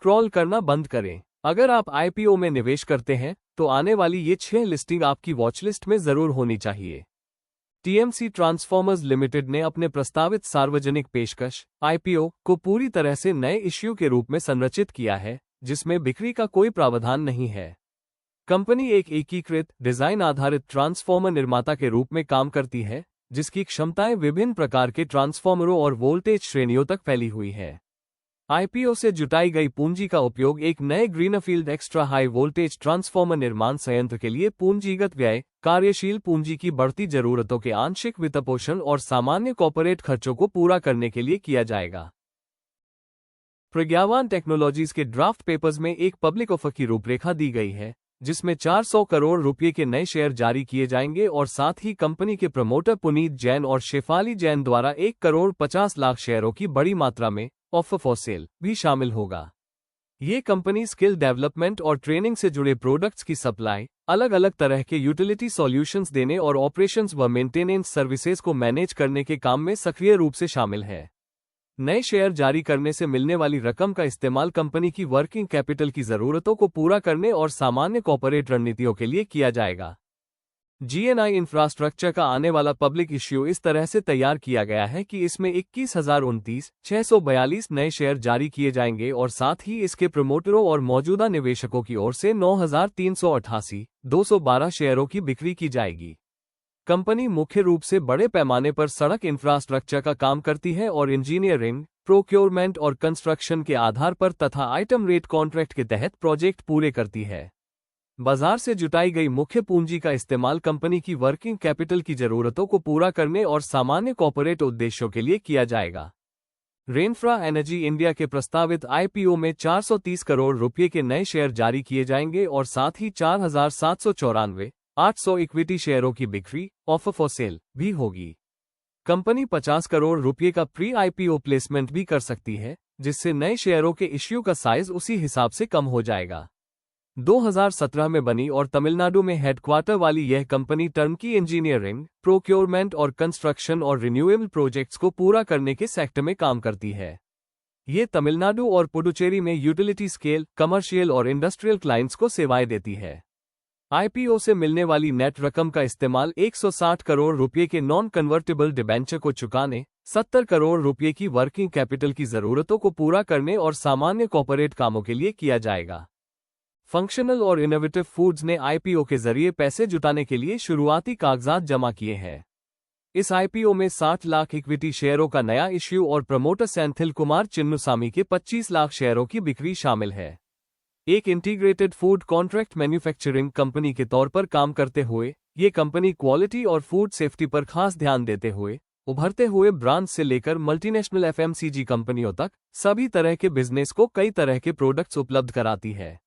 Scroll करना बंद करें। अगर आप आईपीओ में निवेश करते हैं तो आने वाली ये 6 लिस्टिंग आपकी वॉचलिस्ट में जरूर होनी चाहिए। टीएमसी ट्रांसफॉर्मर्स लिमिटेड ने अपने प्रस्तावित सार्वजनिक पेशकश आईपीओ को पूरी तरह से नए इश्यू के रूप में संरचित किया है, जिसमें बिक्री का कोई प्रावधान नहीं है। कंपनी एक एकीकृत डिजाइन आधारित ट्रांसफॉर्मर निर्माता के रूप में काम करती है, जिसकी क्षमताएं विभिन्न प्रकार के ट्रांसफॉर्मरों और वोल्टेज श्रेणियों तक फैली हुई है। आईपीओ से जुटाई गई पूंजी का उपयोग एक नए greenfield extra high voltage transformer निर्माण संयंत्र के लिए पूंजीगत व्यय, कार्यशील पूंजी की बढ़ती जरूरतों के आंशिक वित्तपोषण और सामान्य कॉर्पोरेट खर्चों को पूरा करने के लिए किया जाएगा। प्रज्ञावान टेक्नोलॉजीज के ड्राफ्ट पेपर्स में एक पब्लिक ऑफर की रूपरेखा दी गई है, जिसमें 400 करोड़ रुपये के नए शेयर जारी किए जाएंगे और साथ ही कंपनी के प्रमोटर पुनीत जैन और शेफाली जैन द्वारा 1 करोड़ 50 लाख शेयरों की बड़ी मात्रा में ऑफर फॉर सेल भी शामिल होगा। ये कंपनी स्किल डेवलपमेंट और ट्रेनिंग से जुड़े प्रोडक्ट्स की सप्लाई, अलग अलग तरह के यूटिलिटी सॉल्यूशंस देने और ऑपरेशंस व मेंटेनेंस सर्विसेज को मैनेज करने के काम में सक्रिय रूप से शामिल है। नए शेयर जारी करने से मिलने वाली रकम का इस्तेमाल कंपनी की वर्किंग कैपिटल की जरूरतों को पूरा करने और सामान्य कॉर्पोरेट रणनीतियों के लिए किया जाएगा। जीएनआई इंफ्रास्ट्रक्चर का आने वाला पब्लिक इश्यू इस तरह से तैयार किया गया है कि इसमें 21,029,642 नए शेयर जारी किए जाएंगे और साथ ही इसके प्रमोटरों और मौजूदा निवेशकों की ओर से 9,388,212 शेयरों की बिक्री की जाएगी। कंपनी मुख्य रूप से बड़े पैमाने पर सड़क इंफ्रास्ट्रक्चर का काम करती है और इंजीनियरिंग, प्रोक्योरमेंट और कंस्ट्रक्शन के आधार पर तथा आइटम रेट कॉन्ट्रैक्ट के तहत प्रोजेक्ट पूरे करती है। बाजार से जुटाई गई मुख्य पूंजी का इस्तेमाल कंपनी की वर्किंग कैपिटल की जरूरतों को पूरा करने और सामान्य कॉर्पोरेट उद्देश्यों के लिए किया जाएगा। रेनफ्रा एनर्जी इंडिया के प्रस्तावित आईपीओ में 430 करोड़ रुपये के नए शेयर जारी किए जाएंगे और साथ ही 4,794,800 इक्विटी शेयरों की बिक्री ऑफर फॉर सेल भी होगी। कंपनी 50 करोड़ रुपये का प्री आईपीओ प्लेसमेंट भी कर सकती है, जिससे नए शेयरों के इश्यू का साइज उसी हिसाब से कम हो जाएगा। 2017 में बनी और तमिलनाडु में हेडक्वार्टर वाली यह कंपनी टर्नकी इंजीनियरिंग, प्रोक्योरमेंट और कंस्ट्रक्शन और रिन्यूएबल प्रोजेक्ट्स को पूरा करने के सेक्टर में काम करती है। ये तमिलनाडु और पुडुचेरी में यूटिलिटी स्केल, कमर्शियल और इंडस्ट्रियल क्लाइंट्स को सेवाएं देती है। आईपीओ से मिलने वाली नेट रकम का इस्तेमाल 160 करोड़ रुपये के नॉन कन्वर्टेबल डिबेंचर को चुकाने, 70 करोड़ रुपये की वर्किंग कैपिटल की जरूरतों को पूरा करने और सामान्य कॉर्पोरेट कामों के लिए किया जाएगा। फंक्शनल और इनोवेटिव फूड्स ने आईपीओ के जरिए पैसे जुटाने के लिए शुरुआती कागजात जमा किए हैं। इस आईपीओ में 60 लाख इक्विटी शेयरों का नया इश्यू और प्रमोटर सेंथिल कुमार चिन्नुसामी के 25 लाख शेयरों की बिक्री शामिल है। एक integrated food contract manufacturing company के तौर पर काम करते हुए ये कंपनी क्वालिटी और फूड सेफ्टी पर खास ध्यान देते हुए उभरते हुए ब्रांड से लेकर मल्टीनेशनल एफएमसीजी कंपनियों तक सभी तरह के बिजनेस को कई तरह के प्रोडक्ट्स उपलब्ध कराती है।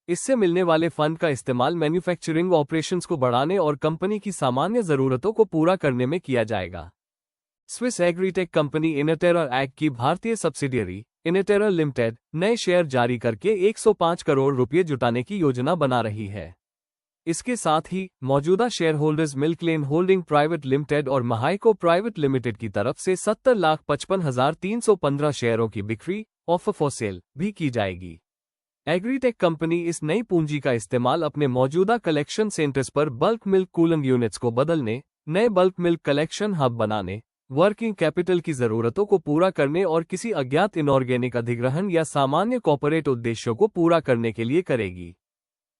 इससे मिलने वाले फंड का इस्तेमाल मैन्युफैक्चरिंग ऑपरेशंस को बढ़ाने और कंपनी की सामान्य जरूरतों को पूरा करने में किया जाएगा। स्विस एग्रीटेक कंपनी इनटेरा एग की भारतीय सब्सिडियरी इनटेरा लिमिटेड नए शेयर जारी करके 105 करोड़ रुपये जुटाने की योजना बना रही है। इसके साथ ही मौजूदा share holders Milklane holding private limited और महाइको प्राइवेट लिमिटेड की तरफ से 70,55,315 शेयरों की बिक्री ऑफर फॉर सेल भी की जाएगी। एग्रीटेक कंपनी इस नई पूंजी का इस्तेमाल अपने मौजूदा कलेक्शन सेंटर्स पर बल्क मिल्क कूलिंग यूनिट्स को बदलने, नए बल्क मिल्क कलेक्शन हब बनाने, वर्किंग कैपिटल की जरूरतों को पूरा करने और किसी अज्ञात इनऑर्गेनिक अधिग्रहण या सामान्य कॉर्पोरेट उद्देश्यों को पूरा करने के लिए करेगी।